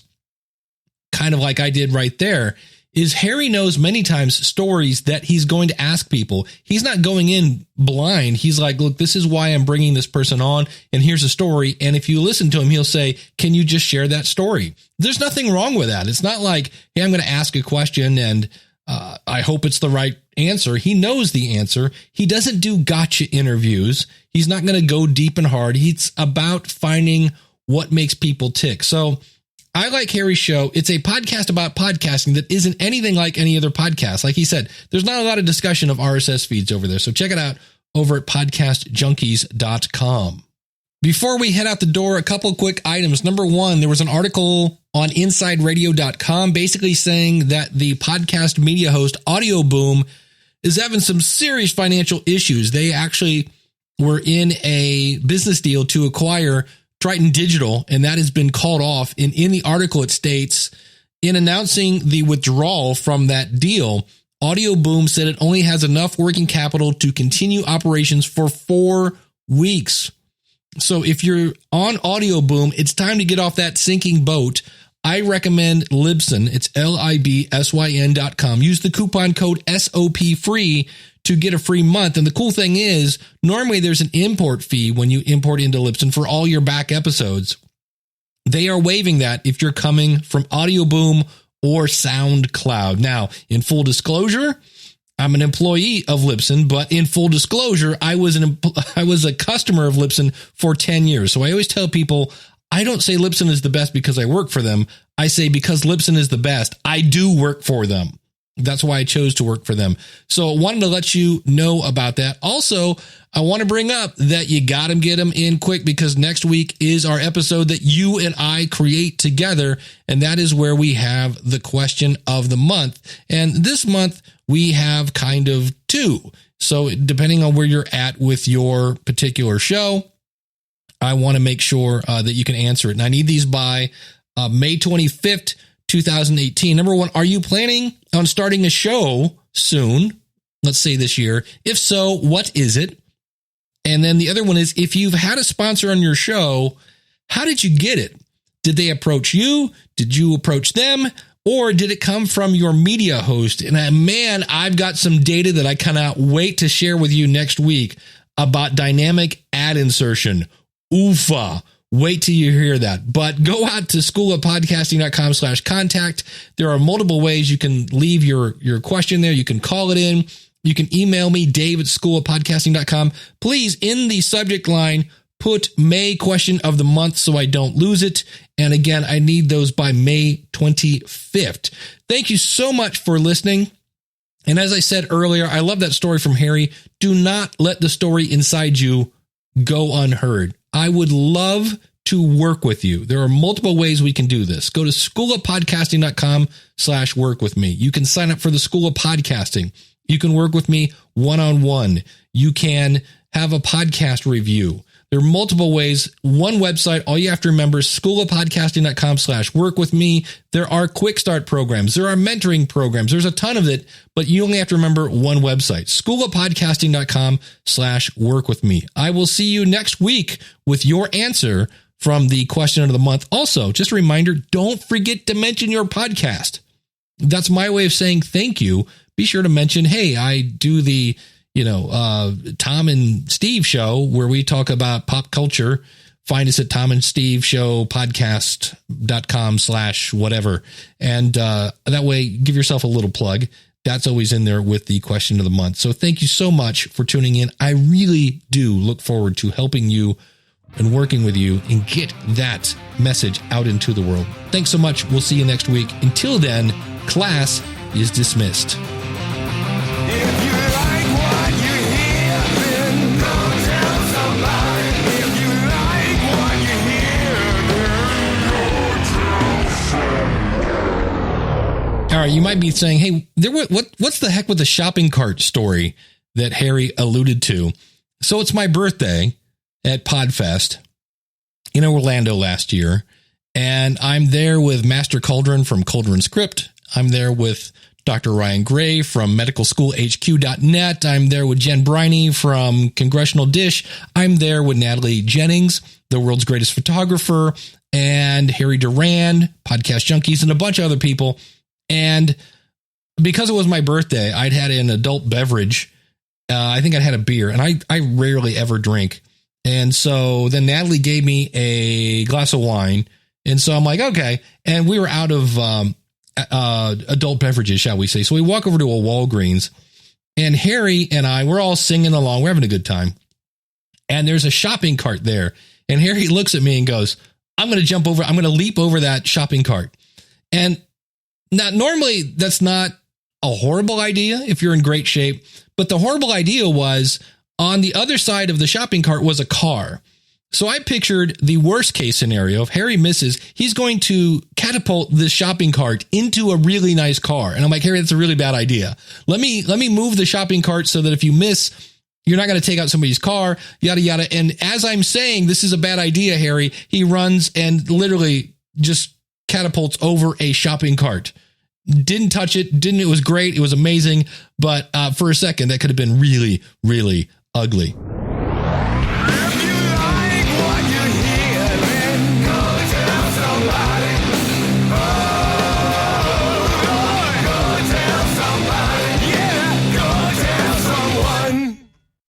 S1: kind of like I did right there, is Harry knows many times stories that he's going to ask people. He's not going in blind. He's like, look, this is why I'm bringing this person on, and here's a story. And if you listen to him, he'll say, can you just share that story? There's nothing wrong with that. It's not like, hey, I'm going to ask a question and I hope it's the right answer. He knows the answer. He doesn't do gotcha interviews. He's not going to go deep and hard. It's about finding what makes people tick. So I like Harry's show. It's a podcast about podcasting that isn't anything like any other podcast. Like he said, there's not a lot of discussion of RSS feeds over there. So check it out over at podcastjunkies.com. Before we head out the door, a couple of quick items. Number one, there was an article on InsideRadio.com basically saying that the podcast media host Audio Boom is having some serious financial issues. They actually were in a business deal to acquire Triton Digital, and that has been called off. And in the article, it states, in announcing the withdrawal from that deal, Audio Boom said it only has enough working capital to continue operations for 4 weeks. So if you're on Audio Boom, it's time to get off that sinking boat. I recommend Libsyn. It's LIBSYN.com. Use the coupon code SOPFREE to get a free month. And the cool thing is, normally there's an import fee when you import into Libsyn for all your back episodes. They are waiving that if you're coming from Audio Boom or SoundCloud. Now, in full disclosure, I'm an employee of Libsyn, but in full disclosure, I was a customer of Libsyn for 10 years. So I always tell people, I don't say Libsyn is the best because I work for them. I say because Libsyn is the best, I do work for them. That's why I chose to work for them. So I wanted to let you know about that. Also, I want to bring up that you got to get them in quick, because next week is our episode that you and I create together. And that is where we have the question of the month. And this month we have kind of two. So depending on where you're at with your particular show, I want to make sure that you can answer it. And I need these by May 25th, 2018. Number one, are you planning on starting a show soon? Let's say this year. If so, what is it? And then the other one is, if you've had a sponsor on your show, how did you get it? Did they approach you? Did you approach them? Or did it come from your media host? And man, I've got some data that I cannot wait to share with you next week about dynamic ad insertion. Oofa. Wait till you hear that. But go out to schoolofpodcasting.com/contact. There are multiple ways you can leave your question there. You can call it in. You can email me, dave@schoolofpodcasting.com. Please, in the subject line, put May question of the month so I don't lose it. And again, I need those by May 25th. Thank you so much for listening. And as I said earlier, I love that story from Harry. Do not let the story inside you go unheard. I would love to work with you. There are multiple ways we can do this. Go to schoolofpodcasting.com/work with me. You can sign up for the School of Podcasting. You can work with me one-on-one. You can have a podcast review. There are multiple ways. One website, all you have to remember is schoolofpodcasting.com/work with me. There are quick start programs. There are mentoring programs. There's a ton of it, but you only have to remember one website, schoolofpodcasting.com/work with me. I will see you next week with your answer from the question of the month. Also, just a reminder, don't forget to mention your podcast. That's my way of saying thank you. Be sure to mention, hey, I do the Tom and Steve show where we talk about pop culture. Find us at Tom and Steve Show podcast.com/whatever. And that way, give yourself a little plug. That's always in there with the question of the month. So thank you so much for tuning in. I really do look forward to helping you and working with you and get that message out into the world. Thanks so much. We'll see you next week. Until then, class is dismissed. All right, you might be saying, hey, what's the heck with the shopping cart story that Harry alluded to? So it's my birthday at PodFest in Orlando last year, and I'm there with Master Cauldron from Cauldron Script. I'm there with Dr. Ryan Gray from medicalschoolhq.net. I'm there with Jen Briney from Congressional Dish. I'm there with Natalie Jennings, the world's greatest photographer, and Harry Duran, Podcast Junkies, and a bunch of other people. And because it was my birthday, I'd had an adult beverage. I think I'd had a beer, and I rarely ever drink. And so then Natalie gave me a glass of wine. And so I'm like, okay. And we were out of adult beverages, shall we say. So we walk over to a Walgreens, and Harry and I, we're all singing along. We're having a good time. And there's a shopping cart there. And Harry looks at me and goes, I'm going to leap over that shopping cart. And now, normally that's not a horrible idea if you're in great shape, but the horrible idea was on the other side of the shopping cart was a car. So I pictured the worst case scenario. If Harry misses, he's going to catapult this shopping cart into a really nice car. And I'm like, Harry, that's a really bad idea. Let me move the shopping cart so that if you miss, you're not going to take out somebody's car, yada, yada. And as I'm saying, this is a bad idea, Harry, he runs and literally just catapults over a shopping cart. Didn't touch it. It was great. It was amazing. But for a second, that could have been really, really ugly.